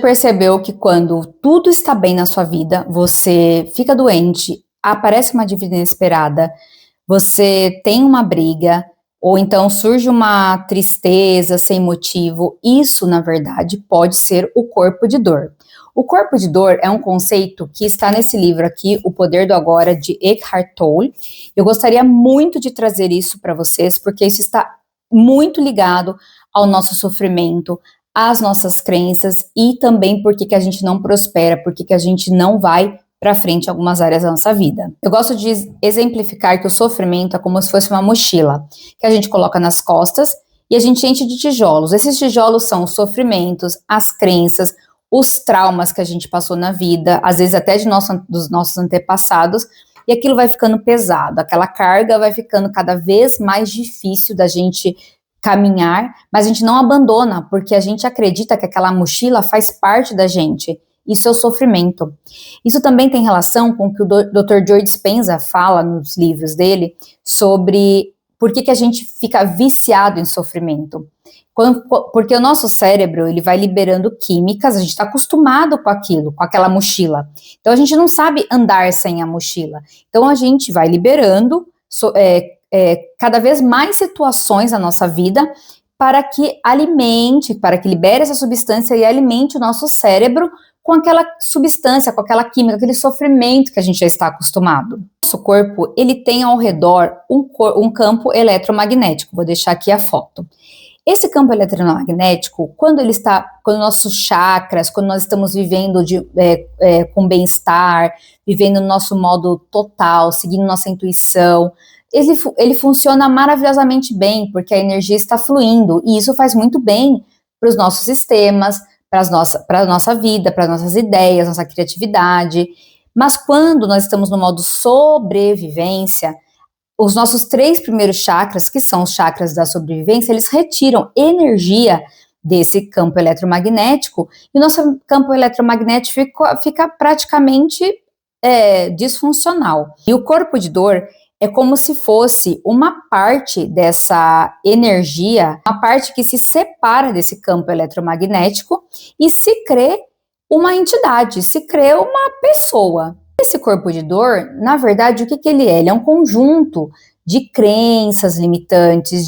Percebeu que quando tudo está bem na sua vida, você fica doente, aparece uma dívida inesperada, você tem uma briga, ou então surge uma tristeza sem motivo, isso, na verdade, pode ser o corpo de dor. O corpo de dor é um conceito que está nesse livro aqui, O Poder do Agora, de Eckhart Tolle. Eu gostaria muito de trazer isso para vocês, porque isso está muito ligado ao nosso sofrimento, às nossas crenças e também por que a gente não prospera, por que a gente não vai para frente em algumas áreas da nossa vida. Eu gosto de exemplificar que o sofrimento é como se fosse uma mochila que a gente coloca nas costas e a gente enche de tijolos. Esses tijolos são os sofrimentos, as crenças, os traumas que a gente passou na vida, às vezes até dos nossos antepassados, e aquilo vai ficando pesado, aquela carga vai ficando cada vez mais difícil da gente caminhar, mas a gente não abandona, porque a gente acredita que aquela mochila faz parte da gente. Isso é o sofrimento. Isso também tem relação com o que o Dr. Joe Dispenza fala nos livros dele, sobre por que a gente fica viciado em sofrimento. Porque o nosso cérebro, ele vai liberando químicas, a gente está acostumado com aquilo, com aquela mochila. Então a gente não sabe andar sem a mochila. Então a gente vai liberando cada vez mais situações na nossa vida para que libere essa substância e alimente o nosso cérebro com aquela substância, com aquela química, aquele sofrimento que a gente já está acostumado. Nosso corpo, ele tem ao redor um campo eletromagnético. Vou deixar aqui a foto. Esse campo eletromagnético, quando nossos chakras, quando nós estamos vivendo com bem-estar, vivendo o nosso modo total, seguindo nossa intuição, ele funciona maravilhosamente bem, porque a energia está fluindo, e isso faz muito bem para os nossos sistemas, para a nossa vida, para as nossas ideias, nossa criatividade. Mas quando nós estamos no modo sobrevivência, os nossos 3 primeiros chakras, que são os chakras da sobrevivência, eles retiram energia desse campo eletromagnético, e o nosso campo eletromagnético fica praticamente disfuncional. E o corpo de dor é como se fosse uma parte dessa energia, uma parte que se separa desse campo eletromagnético e se crê uma entidade, se crê uma pessoa. Esse corpo de dor, na verdade, o que ele é? Ele é um conjunto de crenças limitantes,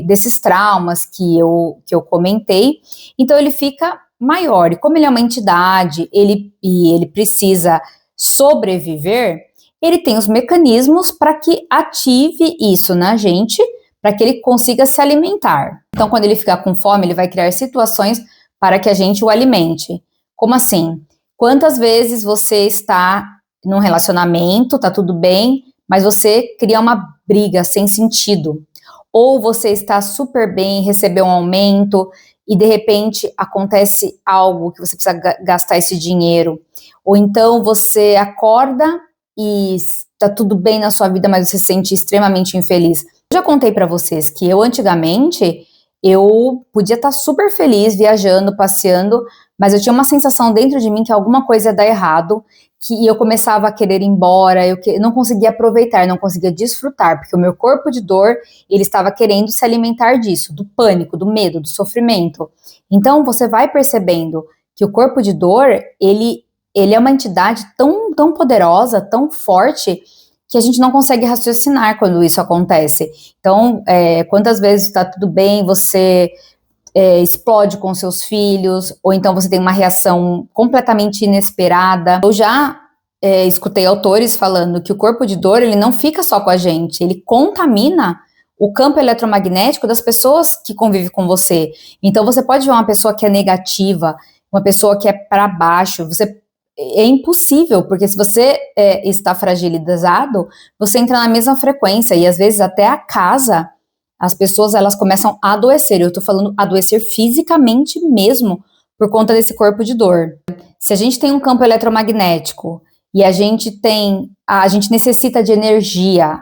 desses traumas que eu comentei. Então ele fica maior, e como ele é uma entidade, ele precisa sobreviver, ele tem os mecanismos para que ative isso na gente, para que ele consiga se alimentar. Então, quando ele ficar com fome, ele vai criar situações para que a gente o alimente. Como assim? Quantas vezes você está num relacionamento, tá tudo bem, mas você cria uma briga sem sentido? Ou você está super bem, recebeu um aumento, e de repente acontece algo que você precisa gastar esse dinheiro. Ou então você acorda e tá tudo bem na sua vida, mas você se sente extremamente infeliz. Eu já contei para vocês que antigamente, eu podia estar super feliz, viajando, passeando, mas eu tinha uma sensação dentro de mim que alguma coisa ia dar errado, que eu começava a querer ir embora, eu não conseguia aproveitar, não conseguia desfrutar, porque o meu corpo de dor, ele estava querendo se alimentar disso, do pânico, do medo, do sofrimento. Então, você vai percebendo que o corpo de dor, ele é uma entidade tão, tão poderosa, tão forte, que a gente não consegue raciocinar quando isso acontece. Então, quantas vezes está tudo bem, você explode com seus filhos, ou então você tem uma reação completamente inesperada. Eu já escutei autores falando que o corpo de dor, ele não fica só com a gente, ele contamina o campo eletromagnético das pessoas que convivem com você. Então, você pode ver uma pessoa que é negativa, uma pessoa que é para baixo, é impossível, porque se você está fragilizado, você entra na mesma frequência, e às vezes até a casa, as pessoas, elas começam a adoecer. Eu estou falando adoecer fisicamente mesmo, por conta desse corpo de dor. Se a gente tem um campo eletromagnético, e a gente necessita de energia,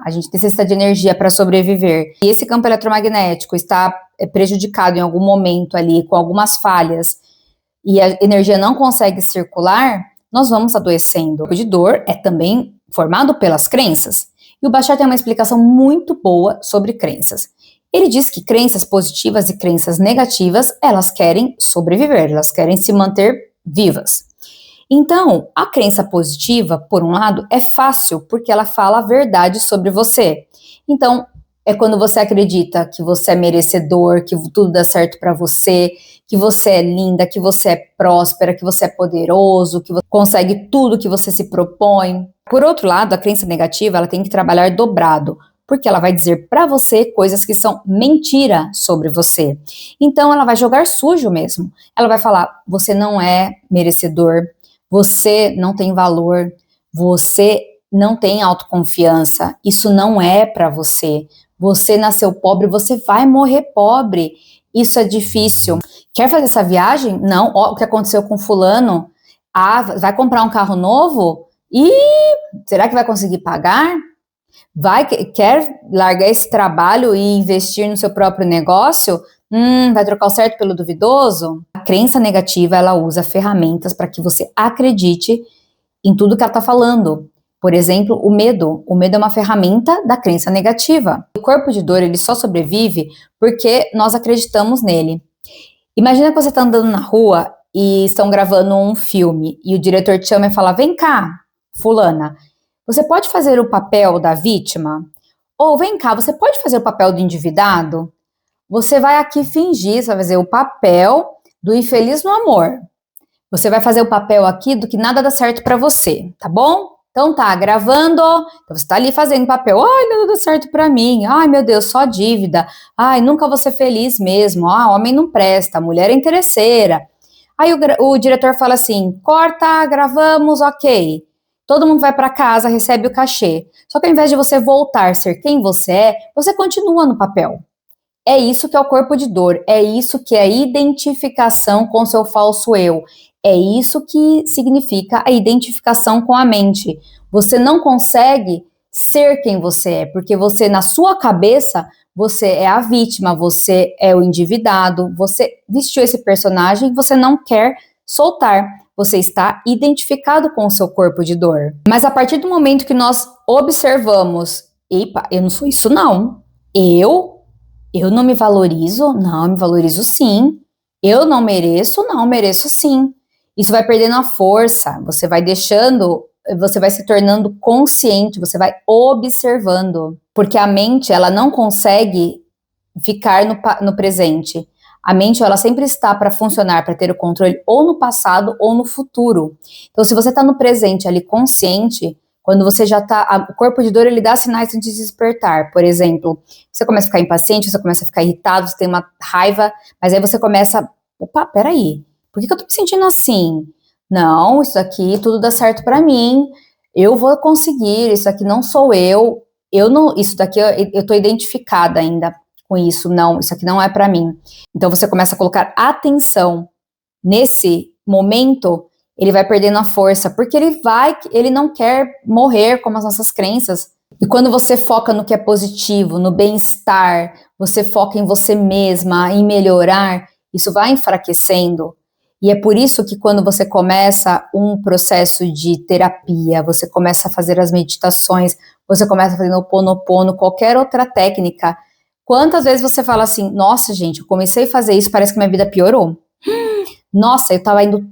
para sobreviver, e esse campo eletromagnético está prejudicado em algum momento ali, com algumas falhas, e a energia não consegue circular, nós vamos adoecendo. O corpo de dor é também formado pelas crenças. E o Bashar tem uma explicação muito boa sobre crenças. Ele diz que crenças positivas e crenças negativas, elas querem sobreviver, elas querem se manter vivas. Então, a crença positiva, por um lado, é fácil, porque ela fala a verdade sobre você. Então, é quando você acredita que você é merecedor, que tudo dá certo para você, que você é linda, que você é próspera, que você é poderoso, que você consegue tudo que você se propõe. Por outro lado, a crença negativa, ela tem que trabalhar dobrado, porque ela vai dizer para você coisas que são mentira sobre você. Então, ela vai jogar sujo mesmo. Ela vai falar, você não é merecedor, você não tem valor, você não tem autoconfiança, isso não é para você. Você nasceu pobre, você vai morrer pobre. Isso é difícil. Quer fazer essa viagem? Não. Ó, o que aconteceu com fulano? Ah, vai comprar um carro novo? E será que vai conseguir pagar? Quer largar esse trabalho e investir no seu próprio negócio? Vai trocar o certo pelo duvidoso? A crença negativa, ela usa ferramentas para que você acredite em tudo que ela está falando. Por exemplo, o medo. O medo é uma ferramenta da crença negativa. O corpo de dor, ele só sobrevive porque nós acreditamos nele. Imagina que você está andando na rua e estão gravando um filme e o diretor te chama e fala, vem cá, fulana, você pode fazer o papel da vítima? Ou vem cá, você pode fazer o papel do endividado? Você vai aqui fingir, você vai fazer o papel do infeliz no amor. Você vai fazer o papel aqui do que nada dá certo pra você, tá bom? Então tá, gravando, então você tá ali fazendo papel, ai, nada dá certo pra mim, ai meu Deus, só dívida, ai, nunca vou ser feliz mesmo, homem não presta, mulher é interesseira. Aí o diretor fala assim, corta, gravamos, ok. Todo mundo vai pra casa, recebe o cachê. Só que ao invés de você voltar a ser quem você é, você continua no papel. É isso que é o corpo de dor, é isso que é a identificação com seu falso eu. É isso que significa a identificação com a mente. Você não consegue ser quem você é, porque você, na sua cabeça, você é a vítima, você é o endividado, você vestiu esse personagem e você não quer soltar. Você está identificado com o seu corpo de dor. Mas a partir do momento que nós observamos, epa, eu não sou isso não. Eu não me valorizo? Não, eu me valorizo sim. Eu não mereço? Não, mereço sim. Isso vai perdendo a força, você vai deixando, você vai se tornando consciente, você vai observando. Porque a mente, ela não consegue ficar no presente. A mente, ela sempre está para funcionar, para ter o controle ou no passado ou no futuro. Então, se você está no presente ali consciente, quando você já está, o corpo de dor, ele dá sinais de despertar. Por exemplo, você começa a ficar impaciente, você começa a ficar irritado, você tem uma raiva, mas aí você começa, opa, peraí, por que eu tô me sentindo assim? Não, isso aqui tudo dá certo para mim, eu vou conseguir, isso aqui não sou eu não, isso daqui eu tô identificada ainda com isso, não, isso aqui não é para mim. Então você começa a colocar atenção nesse momento, ele vai perdendo a força, porque ele não quer morrer como as nossas crenças. E quando você foca no que é positivo, no bem-estar, você foca em você mesma, em melhorar, isso vai enfraquecendo. E é por isso que quando você começa um processo de terapia, você começa a fazer as meditações, você começa fazendo o Ho'oponopono, qualquer outra técnica, quantas vezes você fala assim, nossa gente, eu comecei a fazer isso, parece que minha vida piorou. Nossa, eu tava indo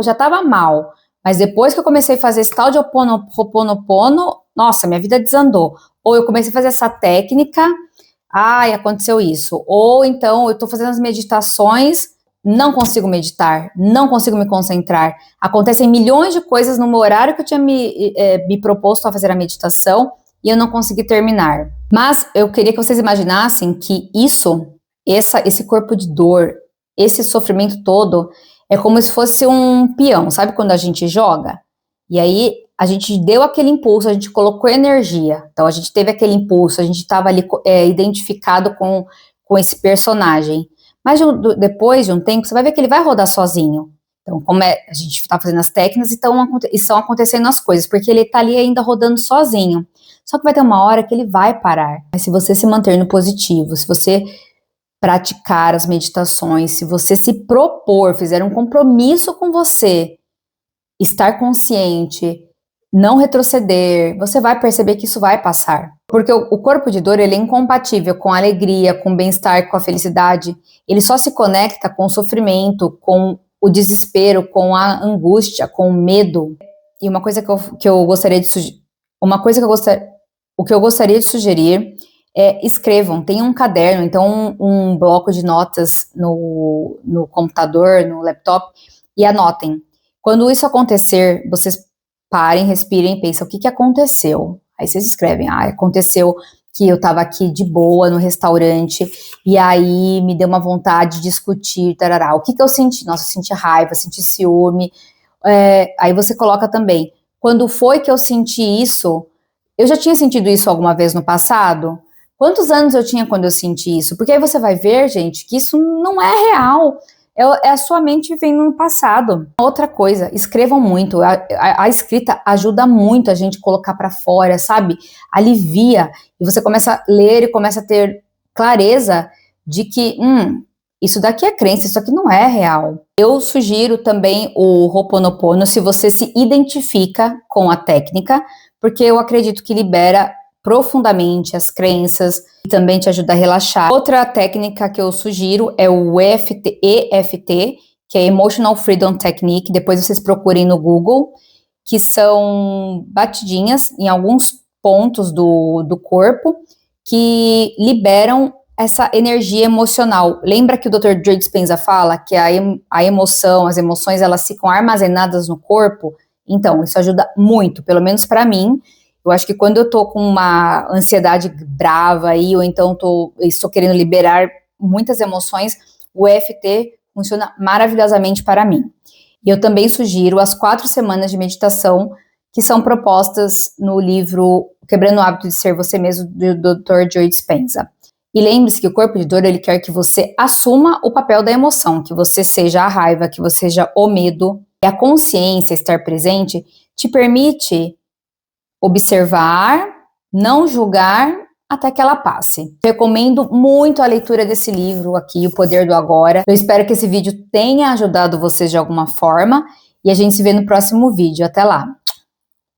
já tava mal, mas depois que eu comecei a fazer esse tal de Ho'oponopono, nossa, minha vida desandou. Ou eu comecei a fazer essa técnica, ai, aconteceu isso. Ou então eu tô fazendo as meditações, não consigo meditar, não consigo me concentrar. Acontecem milhões de coisas no meu horário que eu tinha me proposto a fazer a meditação e eu não consegui terminar. Mas eu queria que vocês imaginassem que esse corpo de dor, esse sofrimento todo, é como se fosse um peão, sabe quando a gente joga? E aí a gente deu aquele impulso, a gente colocou energia, então a gente teve aquele impulso, a gente estava ali identificado com esse personagem. Mas depois de um tempo, você vai ver que ele vai rodar sozinho. Então, como a gente está fazendo as técnicas, então estão acontecendo as coisas, porque ele está ali ainda rodando sozinho. Só que vai ter uma hora que ele vai parar. Mas se você se manter no positivo, se você praticar as meditações, se você se propor, fizer um compromisso com você, estar consciente, não retroceder, você vai perceber que isso vai passar. Porque o corpo de dor, ele é incompatível com a alegria, com o bem-estar, com a felicidade. Ele só se conecta com o sofrimento, com o desespero, com a angústia, com o medo. E uma coisa que eu gostaria de sugerir, o que eu gostaria de sugerir é escrevam, tenham um caderno, então um bloco de notas no computador, no laptop, e anotem. Quando isso acontecer, vocês parem, respirem e pensem, o que aconteceu? Aí vocês escrevem, aconteceu que eu estava aqui de boa no restaurante, e aí me deu uma vontade de discutir, tarará. O que eu senti? Nossa, eu senti raiva, senti ciúme. Aí você coloca também, quando foi que eu senti isso? Eu já tinha sentido isso alguma vez no passado? Quantos anos eu tinha quando eu senti isso? Porque aí você vai ver, gente, que isso não é real. É a sua mente vivendo no passado. Outra coisa, escrevam muito. A escrita ajuda muito a gente colocar para fora, sabe? Alivia. E você começa a ler e começa a ter clareza de que, isso daqui é crença, isso aqui não é real. Eu sugiro também o Ho'oponopono se você se identifica com a técnica, porque eu acredito que libera profundamente as crenças e também te ajuda a relaxar. Outra técnica que eu sugiro é o EFT, que é Emotional Freedom Technique, depois vocês procurem no Google, que são batidinhas em alguns pontos do corpo que liberam essa energia emocional. Lembra que o Dr. Joe Dispenza fala que a emoção, as emoções, elas ficam armazenadas no corpo? Então, isso ajuda muito, pelo menos para mim. Eu acho que quando eu tô com uma ansiedade brava aí, ou então estou querendo liberar muitas emoções, o EFT funciona maravilhosamente para mim. E eu também sugiro as 4 semanas de meditação que são propostas no livro Quebrando o Hábito de Ser Você Mesmo, do Dr. Joe Dispenza. E lembre-se que o corpo de dor, ele quer que você assuma o papel da emoção, que você seja a raiva, que você seja o medo. E a consciência, estar presente, te permite observar, não julgar, até que ela passe. Recomendo muito a leitura desse livro aqui, O Poder do Agora. Eu espero que esse vídeo tenha ajudado vocês de alguma forma, e a gente se vê no próximo vídeo. Até lá!